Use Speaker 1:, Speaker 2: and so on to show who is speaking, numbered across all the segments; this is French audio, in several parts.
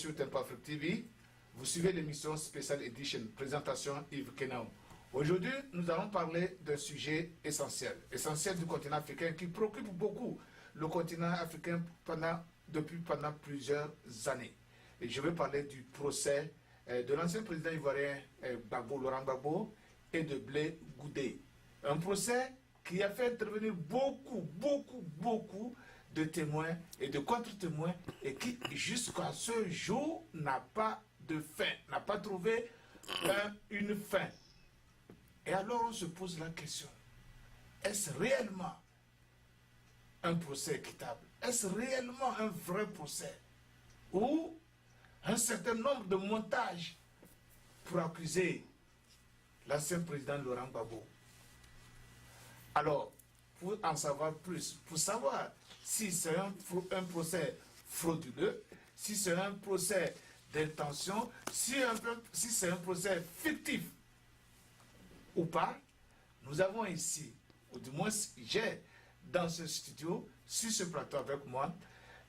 Speaker 1: Sur Tempo Afrique TV, vous suivez l'émission Special Edition, présentation Yves Kenao. Aujourd'hui, nous allons parler d'un sujet essentiel du continent africain qui préoccupe beaucoup le continent africain depuis plusieurs années. Et je vais parler du procès de l'ancien président ivoirien Laurent Gbagbo et de Blé Goudé. Un procès qui a fait intervenir beaucoup de témoins et de contre-témoins et qui, jusqu'à ce jour, n'a pas de fin, n'a pas trouvé une fin. Et alors on se pose la question, est-ce réellement un procès équitable? Est-ce réellement un vrai procès? Ou un certain nombre de montages pour accuser l'ancien président Laurent Gbagbo? Alors, pour en savoir plus, pour savoir si c'est un procès frauduleux, si c'est un procès d'intention, si c'est un procès fictif ou pas, nous avons ici, ou du moins j'ai dans ce studio, sur ce plateau avec moi,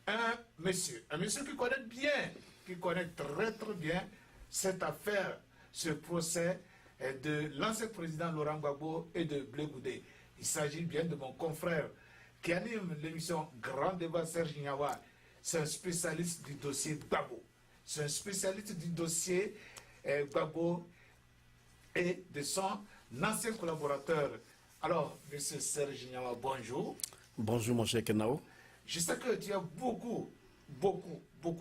Speaker 1: un monsieur qui connaît bien, qui connaît très bien cette affaire, ce procès de l'ancien président Laurent Gbagbo et de Blé Goudé. Il s'agit bien de mon confrère qui anime l'émission Grand Débat, Serge Nyawa. C'est un spécialiste du dossier Gbagbo. C'est un spécialiste du dossier Gbagbo et de son ancien collaborateur. Alors, monsieur Serge Nyawa, bonjour.
Speaker 2: Bonjour, mon cher Kenao.
Speaker 1: Je sais que tu as beaucoup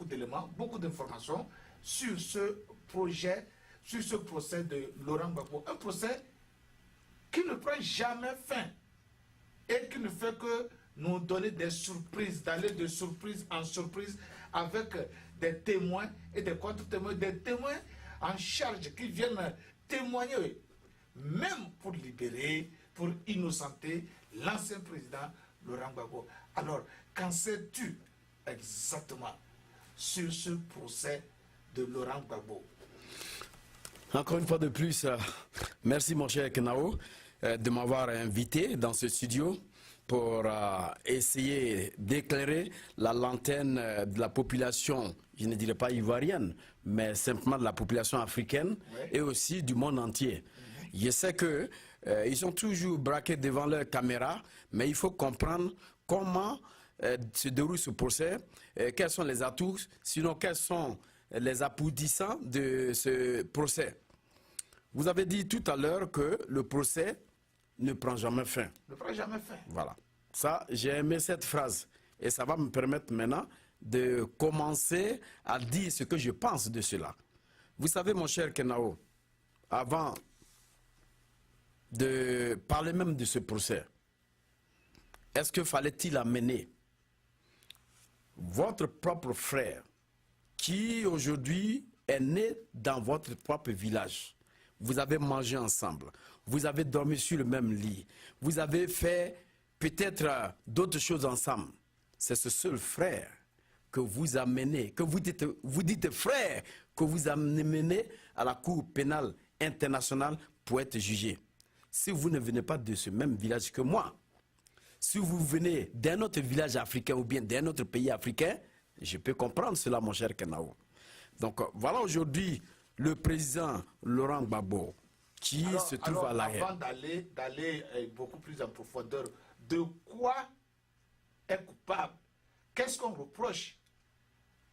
Speaker 1: d'éléments, beaucoup d'informations sur ce projet, sur ce procès de Laurent Gbagbo. Un procès qui ne prend jamais fin et qui ne fait que nous donner des surprises, d'aller de surprise en surprise avec des témoins et des contre-témoins, des témoins en charge qui viennent témoigner, même pour libérer, pour innocenter l'ancien président Laurent Gbagbo. Alors, qu'en sais-tu exactement sur ce procès de Laurent Gbagbo?
Speaker 2: Encore une fois de plus, merci mon cher Kenao de m'avoir invité dans ce studio pour essayer d'éclairer la lanterne de la population, je ne dirais pas ivoirienne, mais simplement de la population africaine, ouais, et aussi du monde entier. Je sais que ils sont toujours braqués devant leur caméra, mais il faut comprendre comment se déroule ce procès, quels sont les atouts, sinon quels sont les aboutissants de ce procès. Vous avez dit tout à l'heure que le procès ne prend jamais fin.
Speaker 1: Ne prend jamais fin.
Speaker 2: Voilà. Ça, j'ai aimé cette phrase. Et ça va me permettre maintenant de commencer à dire ce que je pense de cela. Vous savez, mon cher Kenao, avant de parler même de ce procès, est-ce que fallait-il amener votre propre frère, qui aujourd'hui est né dans votre propre village? Vous avez mangé ensemble, vous avez dormi sur le même lit, vous avez fait peut-être d'autres choses ensemble. C'est ce seul frère que vous amenez, que vous dites frère, que vous amenez à la Cour pénale internationale pour être jugé. Si vous ne venez pas de ce même village que moi, si vous venez d'un autre village africain ou bien d'un autre pays africain, je peux comprendre cela, mon cher Kenao. Donc voilà aujourd'hui le président Laurent Gbagbo qui se trouve à La Haye.
Speaker 1: Avant d'aller beaucoup plus en profondeur, de quoi est coupable? Qu'est-ce qu'on reproche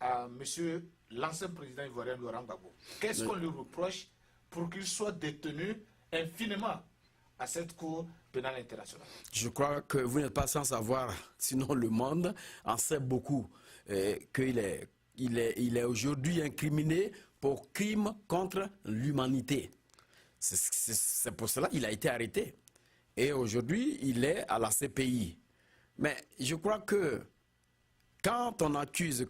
Speaker 1: à monsieur l'ancien président ivoirien Laurent Gbagbo? Qu'est-ce qu'on lui reproche pour qu'il soit détenu infiniment à cette Cour pénale internationale?
Speaker 2: Je crois que vous n'êtes pas sans savoir, sinon le monde en sait beaucoup, qu'il est aujourd'hui incriminé pour crime contre l'humanité. C'est pour cela qu'il a été arrêté. Et aujourd'hui, il est à la CPI. Mais je crois que quand on accuse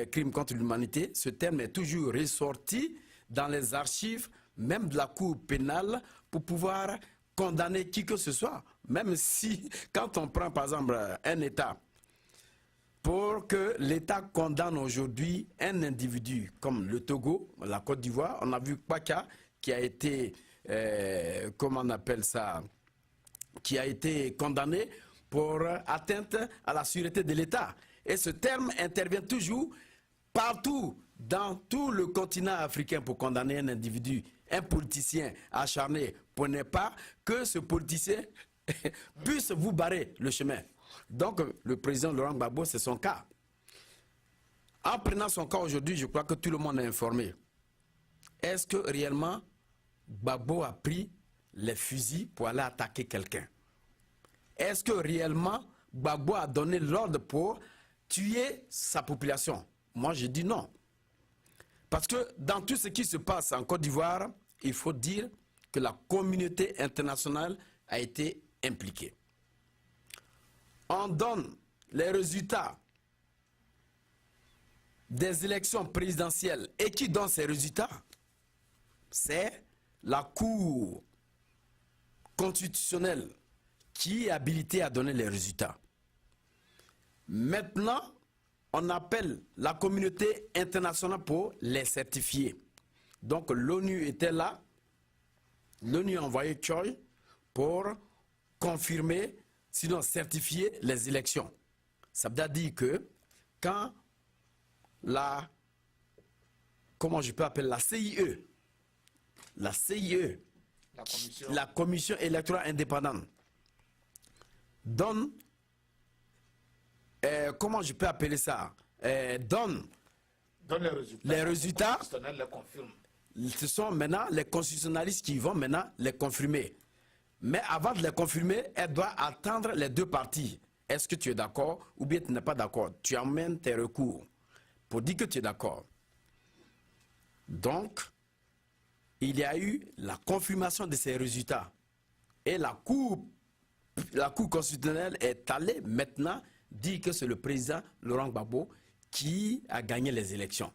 Speaker 2: crime contre l'humanité, ce terme est toujours ressorti dans les archives, même de la Cour pénale, pour pouvoir condamner qui que ce soit. Même si, quand on prend par exemple un État, pour que l'État condamne aujourd'hui un individu comme le Togo, la Côte d'Ivoire, on a vu Kpaka qui a été, comment on appelle ça, qui a été condamné pour atteinte à la sûreté de l'État. Et ce terme intervient toujours partout dans tout le continent africain pour condamner un individu, un politicien acharné, pour ne pas que ce politicien puisse vous barrer le chemin. Donc, le président Laurent Gbagbo, c'est son cas. En prenant son cas aujourd'hui, je crois que tout le monde est informé. Est-ce que réellement Gbagbo a pris les fusils pour aller attaquer quelqu'un? Est-ce que réellement Gbagbo a donné l'ordre pour tuer sa population? Moi, je dis non. Parce que dans tout ce qui se passe en Côte d'Ivoire, il faut dire que la communauté internationale a été impliquée. On donne les résultats des élections présidentielles. Et qui donne ces résultats? C'est la Cour constitutionnelle qui est habilitée à donner les résultats. Maintenant, on appelle la communauté internationale pour les certifier. Donc l'ONU était là, l'ONU a envoyé Choi pour confirmer, sinon certifier les élections. Ça veut dire que quand comment je peux appeler la CIE, la commission électorale indépendante, donne, comment je peux appeler ça, donne les résultats, ce sont maintenant les constitutionnalistes qui vont maintenant les confirmer. Mais avant de les confirmer, elle doit attendre les deux parties. Est-ce que tu es d'accord ou bien tu n'es pas d'accord? Tu amènes tes recours pour dire que tu es d'accord. Donc, il y a eu la confirmation de ces résultats. Et la Cour constitutionnelle est allée maintenant dire que c'est le président Laurent Gbagbo qui a gagné les élections.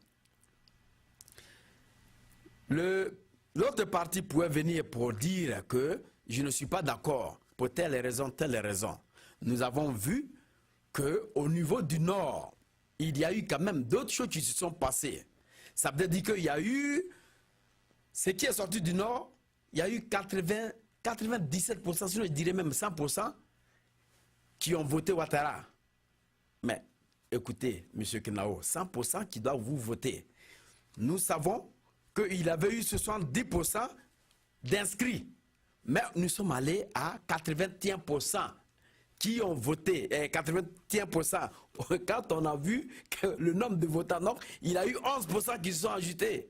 Speaker 2: L'autre partie pouvait venir pour dire que je ne suis pas d'accord pour telle raison, telle raison. Nous avons vu qu'au niveau du Nord, il y a eu quand même d'autres choses qui se sont passées. Ça veut dire qu'il y a eu, ce qui est sorti du Nord, il y a eu 97%, sinon je dirais même 100%, qui ont voté Ouattara. Mais écoutez, M. Kenao, 100% qui doivent vous voter. Nous savons qu'il avait eu 70% d'inscrits. Mais nous sommes allés à 81% qui ont voté. 81%. Quand on a vu que le nombre de votants, donc, il y a eu 11% qui se sont ajoutés.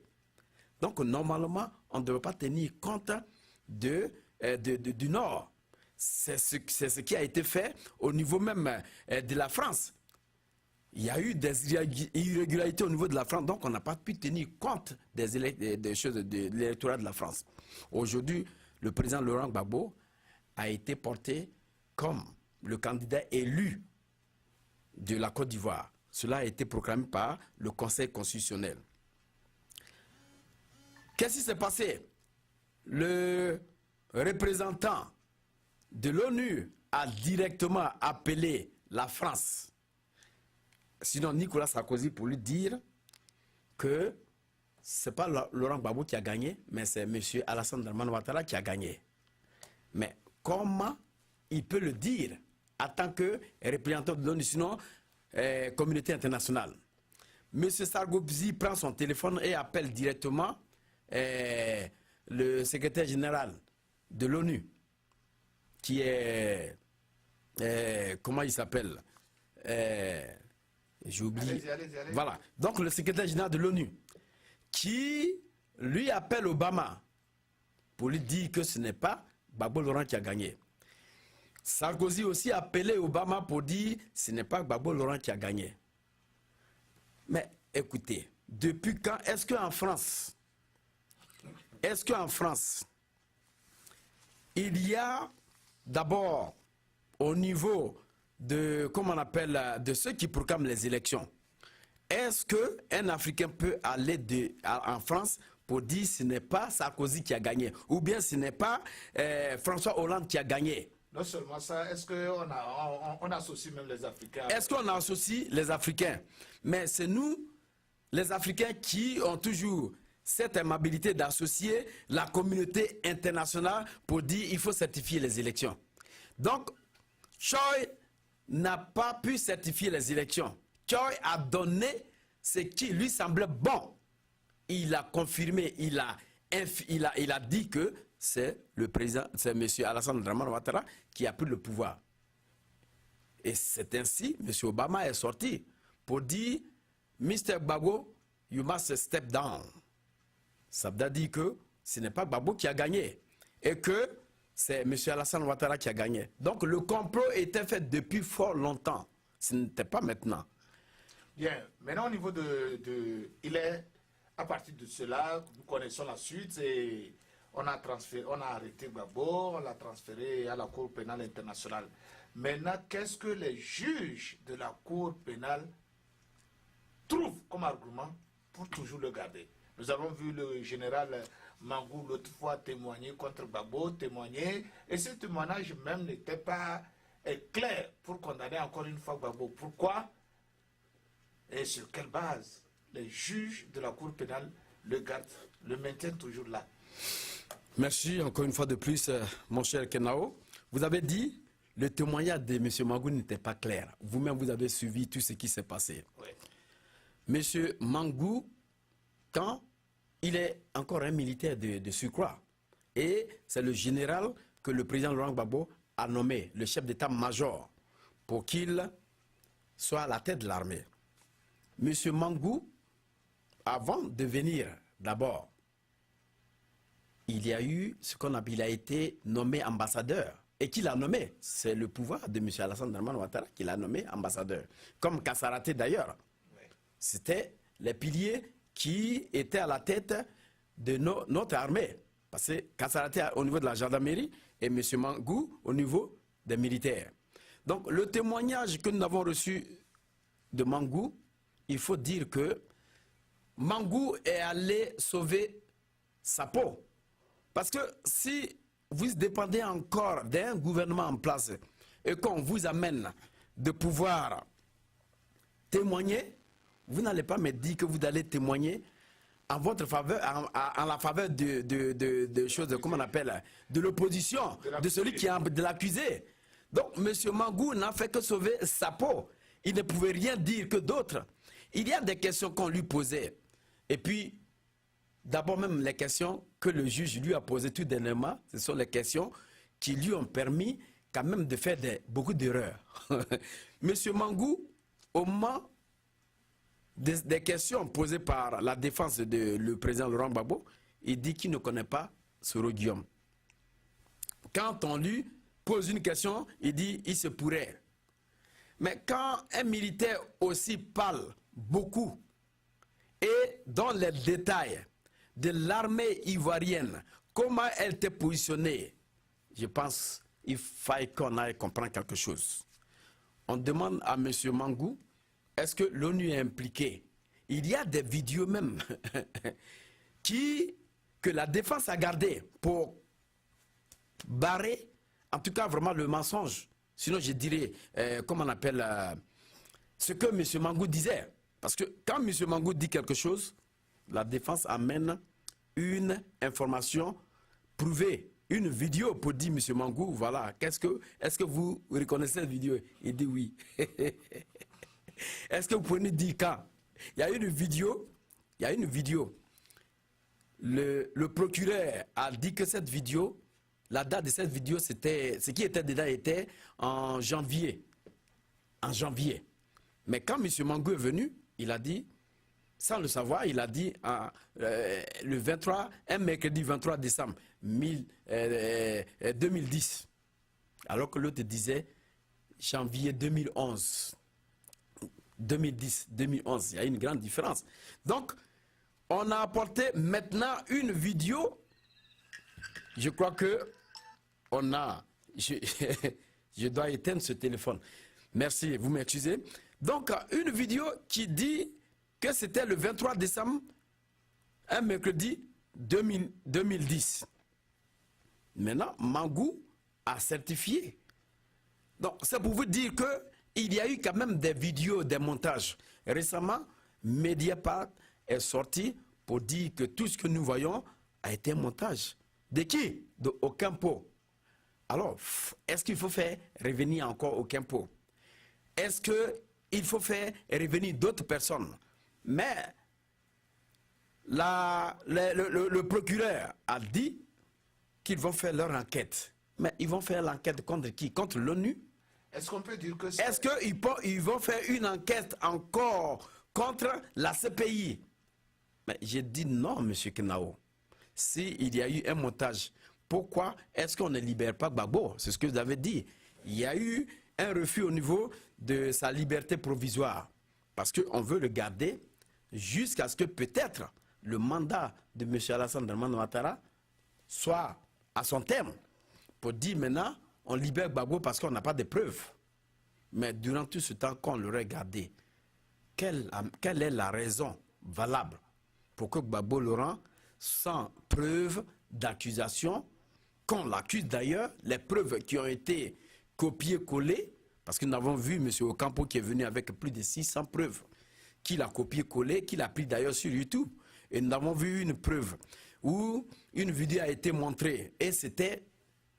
Speaker 2: Donc, normalement, on ne devrait pas tenir compte du Nord. C'est ce qui a été fait au niveau même de la France. Il y a eu des irrégularités au niveau de la France, donc on n'a pas pu tenir compte des choses de l'électorat de la France. Aujourd'hui, le président Laurent Gbagbo a été porté comme le candidat élu de la Côte d'Ivoire. Cela a été proclamé par le Conseil constitutionnel. Qu'est-ce qui s'est passé? Le représentant de l'ONU a directement appelé la France, sinon Nicolas Sarkozy, pour lui dire que ce n'est pas Laurent Gbagbo qui a gagné, mais c'est M. Alassane Dramane Ouattara qui a gagné. Mais comment il peut le dire en tant que représentant de l'ONU, sinon communauté internationale? M. Sarkozy prend son téléphone et appelle directement le secrétaire général de l'ONU, qui est, comment il s'appelle, j'ai oublié. Allez. Voilà. Donc le secrétaire général de l'ONU, qui lui appelle Obama pour lui dire que ce n'est pas Gbagbo Laurent qui a gagné. Sarkozy aussi a appelé Obama pour dire que ce n'est pas Gbagbo Laurent qui a gagné. Mais écoutez, depuis quand est-ce qu'en France, il y a d'abord au niveau de, comment on appelle, de ceux qui proclament les élections, est-ce qu'un Africain peut aller en France pour dire que ce n'est pas Sarkozy qui a gagné, ou bien ce n'est pas François Hollande qui a gagné?
Speaker 1: Non seulement ça, est-ce qu'on associe même les Africains?
Speaker 2: Est-ce qu'on associe les Africains? Mais c'est nous, les Africains, qui ont toujours cette amabilité d'associer la communauté internationale pour dire qu'il faut certifier les élections. Donc, Choi n'a pas pu certifier les élections. Choi a donné ce qui lui semblait bon, il a confirmé, il a dit que c'est le président, c'est M. Alassane Dramane Ouattara qui a pris le pouvoir. Et c'est ainsi, M. Obama est sorti pour dire, Mr. Gbagbo, you must step down. Ça veut dire que ce n'est pas Gbagbo qui a gagné et que c'est M. Alassane Ouattara qui a gagné. Donc le complot était fait depuis fort longtemps. Ce n'était pas maintenant.
Speaker 1: Bien, maintenant au niveau il est, à partir de cela, nous connaissons la suite, et on a arrêté Gbagbo, on l'a transféré à la Cour pénale internationale. Maintenant, qu'est-ce que les juges de la Cour pénale trouvent comme argument pour toujours le garder? Nous avons vu le général Mangou l'autre fois témoigner contre Gbagbo, et ce témoignage même n'était pas clair pour condamner encore une fois Gbagbo. Pourquoi et sur quelle base les juges de la Cour pénale le gardent, le maintiennent toujours là?
Speaker 2: Merci encore une fois de plus, mon cher Kenao. Vous avez dit le témoignage de M. Mangou n'était pas clair. Vous-même, vous avez suivi tout ce qui s'est passé.
Speaker 1: Oui.
Speaker 2: M. Mangou, quand il est encore un militaire de surcroît, et c'est le général que le président Laurent Gbagbo a nommé, le chef d'état-major, pour qu'il soit à la tête de l'armée. M. Mangou, avant de venir d'abord, il y a eu ce qu'on appelle, il a été nommé ambassadeur. Et qui l'a nommé? C'est le pouvoir de M. Alassane Dramane Ouattara qui l'a nommé ambassadeur. Comme Kassaraté d'ailleurs.
Speaker 1: Oui.
Speaker 2: C'était les piliers qui étaient à la tête de notre armée. Parce que Kassaraté au niveau de la gendarmerie et M. Mangou au niveau des militaires. Donc le témoignage que nous avons reçu de Mangou, il faut dire que Mangou est allé sauver sa peau. Parce que si vous dépendez encore d'un gouvernement en place et qu'on vous amène de pouvoir témoigner, vous n'allez pas me dire que vous allez témoigner en votre faveur, en la faveur de choses, comment on appelle, de l'opposition, de celui qui est de l'accusé. Donc, M. Mangou n'a fait que sauver sa peau. Il ne pouvait rien dire que d'autres. Il y a des questions qu'on lui posait. Et puis, d'abord même les questions que le juge lui a posées tout dernièrement, ce sont les questions qui lui ont permis quand même de faire beaucoup d'erreurs. M. Mangou, au moment des questions posées par la défense de le président Laurent Gbagbo, il dit qu'il ne connaît pas Soro Guillaume. Quand on lui pose une question, il dit il se pourrait. Mais quand un militaire aussi parle beaucoup et dans les détails de l'armée ivoirienne, comment elle était positionnée, je pense qu'il faille qu'on aille comprendre quelque chose. On demande à M. Mangou, est-ce que l'ONU est impliquée? Il y a des vidéos même que la défense a gardées pour barrer, en tout cas vraiment le mensonge. Sinon je dirais, comment on appelle, ce que M. Mangou disait. Parce que quand M. Mangou dit quelque chose, la défense amène une information prouvée, une vidéo pour dire M. Mangou, voilà, est-ce que vous reconnaissez cette vidéo? Il dit oui. Est-ce que vous pouvez nous dire quand? Il y a une vidéo, le procureur a dit que cette vidéo, la date de cette vidéo, c'était, ce qui était dedans était en janvier. En janvier. Mais quand M. Mangou est venu, il a dit, sans le savoir, il a dit le 23, un mercredi 23 décembre 2010. Alors que l'autre disait janvier 2011. 2010, 2011, il y a une grande différence. Donc, on a apporté maintenant une vidéo. Je crois que on a... Je dois éteindre ce téléphone. Merci, vous m'excusez. Donc, une vidéo qui dit que c'était le 23 décembre, un mercredi 2010. Maintenant, Mangou a certifié. Donc, c'est pour vous dire qu'il y a eu quand même des vidéos, des montages. Récemment, Mediapart est sorti pour dire que tout ce que nous voyons a été un montage. De qui? De Ocampo. Alors, est-ce qu'il faut faire revenir encore Ocampo? Est-ce qu'il faut faire revenir d'autres personnes? Mais le procureur a dit qu'ils vont faire leur enquête. Mais ils vont faire l'enquête contre qui? Contre l'ONU?
Speaker 1: Est-ce qu'on peut dire que
Speaker 2: est-ce qu'ils vont faire une enquête encore contre la CPI? Mais j'ai dit non, M. Kenao. S'il y a eu un montage, pourquoi est-ce qu'on ne libère pas Gbagbo? C'est ce que vous avez dit. Il y a eu un refus au niveau de sa liberté provisoire. Parce qu'on veut le garder jusqu'à ce que peut-être le mandat de M. Alassane Dramane Ouattara soit à son terme. Pour dire maintenant, on libère Gbagbo parce qu'on n'a pas de preuves. Mais durant tout ce temps qu'on l'aurait gardé, quelle est la raison valable pour que Gbagbo Laurent, sans preuve d'accusation, qu'on l'accuse d'ailleurs, les preuves qui ont été copiées-collées, parce que nous avons vu M. Ocampo qui est venu avec plus de 600 preuves, qu'il a copié-collé, qu'il a pris d'ailleurs sur YouTube. Et nous avons vu une preuve où une vidéo a été montrée, et c'était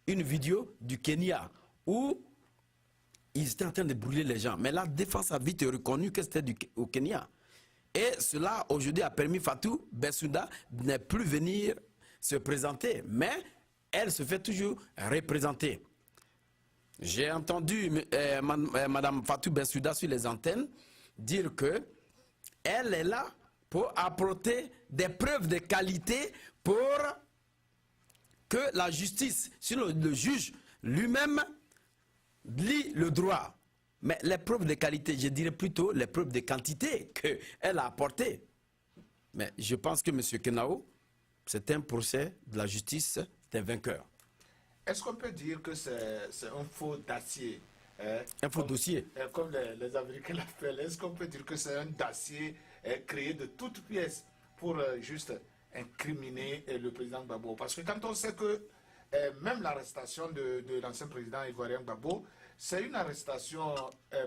Speaker 2: une vidéo du Kenya, où ils étaient en train de brûler les gens. Mais la défense a vite reconnu que c'était au Kenya. Et cela, aujourd'hui, a permis Fatou Bensouda de ne plus venir se présenter. Mais elle se fait toujours représenter. J'ai entendu Mme Fatou Bensouda sur les antennes dire que elle est là pour apporter des preuves de qualité pour que la justice, sinon le juge lui-même, lit le droit. Mais les preuves de qualité, je dirais plutôt les preuves de quantité qu'elle a apportées. Mais je pense que M. Kenao, c'est un procès de la justice des vainqueurs.
Speaker 1: Est-ce qu'on peut dire que c'est un faux dossier?
Speaker 2: Un faux dossier.
Speaker 1: Comme les Américains l'appellent. Est-ce qu'on peut dire que c'est un dossier créé de toutes pièces pour juste incriminer le président Gbagbo? Parce que quand on sait que même l'arrestation de l'ancien président ivoirien Gbagbo, c'est une arrestation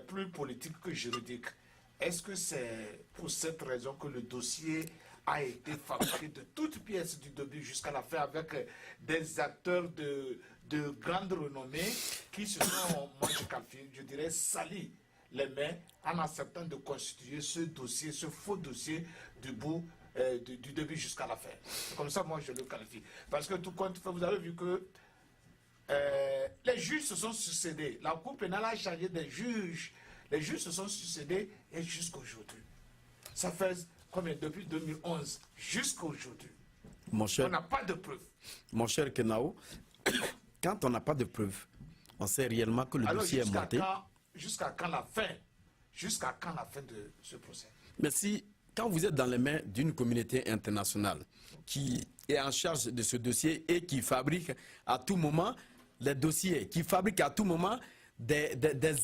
Speaker 1: plus politique que juridique. Est-ce que c'est pour cette raison que le dossier a été fabriqué de toutes pièces du début jusqu'à la fin avec des acteurs de grande renommée qui se sont, moi je dirais, salis les mains en acceptant de constituer ce dossier, ce faux dossier du bout du début jusqu'à la fin. Comme ça, moi, je le qualifie. Parce que tout compte fait, vous avez vu que les juges se sont succédés. La Cour pénale a changé des juges. Les juges se sont succédés et jusqu'à aujourd'hui. Ça fait combien? Depuis 2011 jusqu'à aujourd'hui. On n'a pas de preuves.
Speaker 2: Mon cher Kenao, quand on n'a pas de preuves, on sait réellement que le dossier est monté.
Speaker 1: Jusqu'à quand la fin? Jusqu'à quand la fin de ce procès?
Speaker 2: Merci. Quand vous êtes dans les mains d'une communauté internationale qui est en charge de ce dossier et qui fabrique à tout moment les dossiers, qui fabrique à tout moment des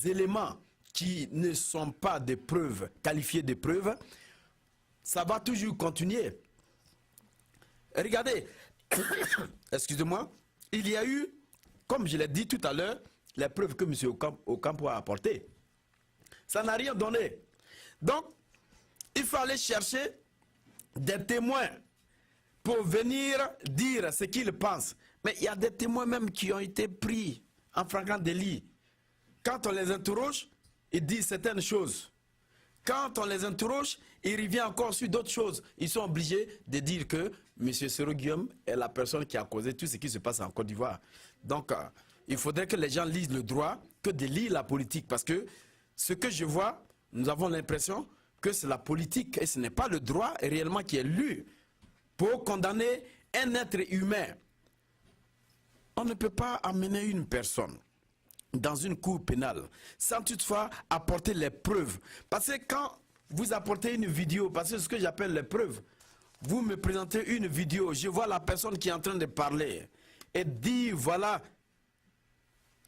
Speaker 2: éléments qui ne sont pas des preuves, qualifiées de preuves, ça va toujours continuer. Regardez, excusez-moi, il y a eu, comme je l'ai dit tout à l'heure, les preuves que M. Ocampo a apportées. Ça n'a rien donné. Donc, il faut aller chercher des témoins pour venir dire ce qu'ils pensent. Mais il y a des témoins même qui ont été pris en flagrant délit. Quand on les interroge, ils disent certaines choses. Quand on les interroge, ils reviennent encore sur d'autres choses. Ils sont obligés de dire que M. Sero Guillaume est la personne qui a causé tout ce qui se passe en Côte d'Ivoire. Donc, il faudrait que les gens lisent le droit que de lire la politique. Parce que ce que je vois, nous avons l'impression que c'est la politique et ce n'est pas le droit réellement qui est lu pour condamner un être humain. On ne peut pas amener une personne dans une cour pénale sans toutefois apporter les preuves. Parce que quand vous apportez une vidéo, parce que ce que j'appelle les preuves, vous me présentez une vidéo, je vois la personne qui est en train de parler et dire voilà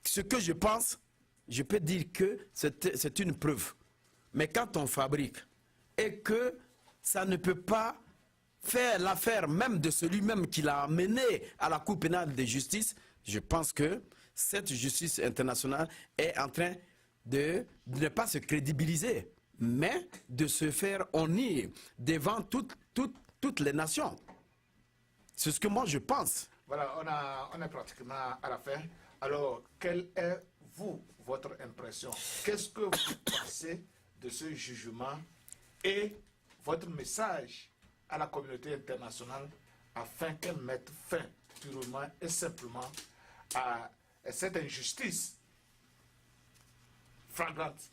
Speaker 2: ce que je pense, je peux dire que c'est une preuve. Mais quand on fabrique et que ça ne peut pas faire l'affaire même de celui-même qui l'a amené à la Cour pénale de justice, je pense que cette justice internationale est en train de ne pas se crédibiliser, mais de se faire honnir devant toutes les nations. C'est ce que moi je pense.
Speaker 1: Voilà, on est pratiquement à la fin. Alors, quelle est, votre impression? Qu'est-ce que vous pensez de ce jugement et votre message à la communauté internationale afin qu'elle mette fin purement et simplement à cette injustice flagrante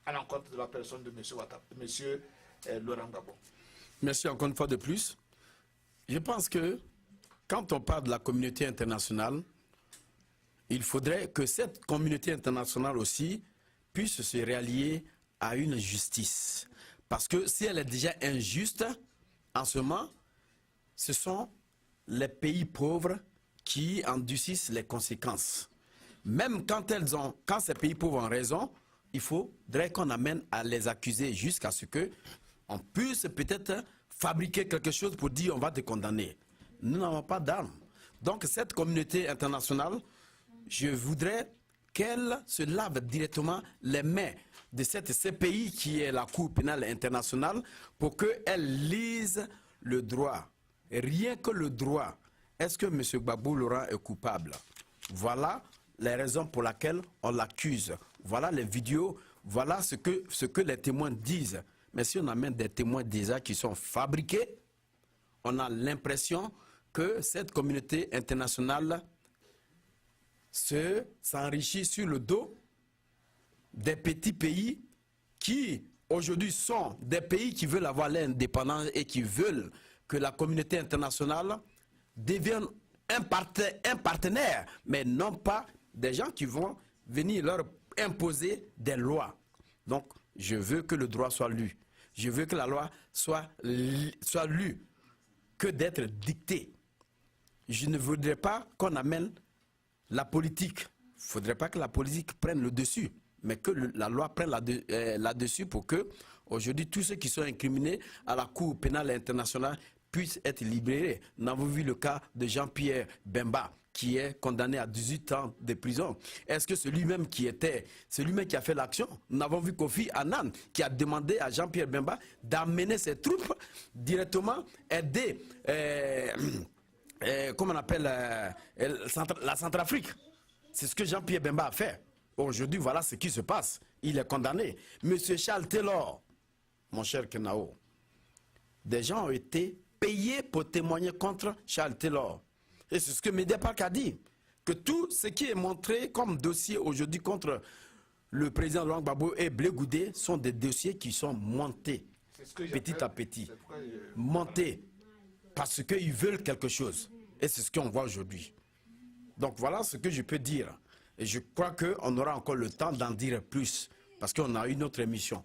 Speaker 1: à l'encontre de la personne de M. Laurent Gbagbo.
Speaker 2: Merci encore une fois de plus. Je pense que quand on parle de la communauté internationale, il faudrait que cette communauté internationale aussi puisse se rallier à une justice. Parce que si elle est déjà injuste, en ce moment, ce sont les pays pauvres qui endurcissent les conséquences. Même quand ces pays pauvres ont raison, il faudrait qu'on amène à les accuser jusqu'à ce qu'on puisse peut-être fabriquer quelque chose pour dire on va te condamner. Nous n'avons pas d'armes. Donc cette communauté internationale, je voudrais qu'elle se lave directement les mains de cette CPI qui est la Cour pénale internationale pour qu'elle lise le droit. Rien que le droit. Est-ce que M. Gbagbo Laurent est coupable? Voilà les raisons pour lesquelles on l'accuse. Voilà les vidéos, voilà ce que les témoins disent. Mais si on amène des témoins déjà qui sont fabriqués, on a l'impression que cette communauté internationale s'enrichit sur le dos des petits pays qui, aujourd'hui, sont des pays qui veulent avoir l'indépendance et qui veulent que la communauté internationale devienne un partenaire, mais non pas des gens qui vont venir leur imposer des lois. Donc, je veux que le droit soit lu. Je veux que la loi soit lue, que d'être dictée. Je ne voudrais pas qu'on amène la politique. Il ne faudrait pas que la politique prenne le dessus, mais que la loi prenne là-dessus pour que, aujourd'hui, tous ceux qui sont incriminés à la Cour pénale internationale puissent être libérés. Nous avons vu le cas de Jean-Pierre Bemba, qui est condamné à 18 ans de prison. Est-ce que c'est lui-même qui a fait l'action? Nous avons vu Kofi Annan qui a demandé à Jean-Pierre Bemba d'amener ses troupes directement aider, comment on appelle, la Centrafrique. C'est ce que Jean-Pierre Bemba a fait. Aujourd'hui, voilà ce qui se passe. Il est condamné. Monsieur Charles Taylor, mon cher Kenao, des gens ont été payés pour témoigner contre Charles Taylor. Et c'est ce que Mediapart a dit, que tout ce qui est montré comme dossier aujourd'hui contre le président Laurent Gbagbo et Blé Goudé sont des dossiers qui sont montés petit à petit. Montés parce qu'ils veulent quelque chose. Et c'est ce qu'on voit aujourd'hui. Donc voilà ce que je peux dire. Et je crois qu'on aura encore le temps d'en dire plus, parce qu'on a une autre émission.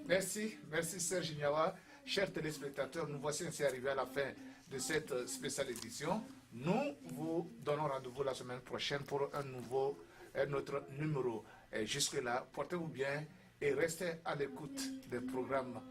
Speaker 1: Merci Serge Ignawa. Chers téléspectateurs, nous voici ainsi arrivés à la fin de cette spéciale édition. Nous vous donnons rendez-vous la semaine prochaine pour un autre numéro. Et jusque-là, portez-vous bien et restez à l'écoute des programmes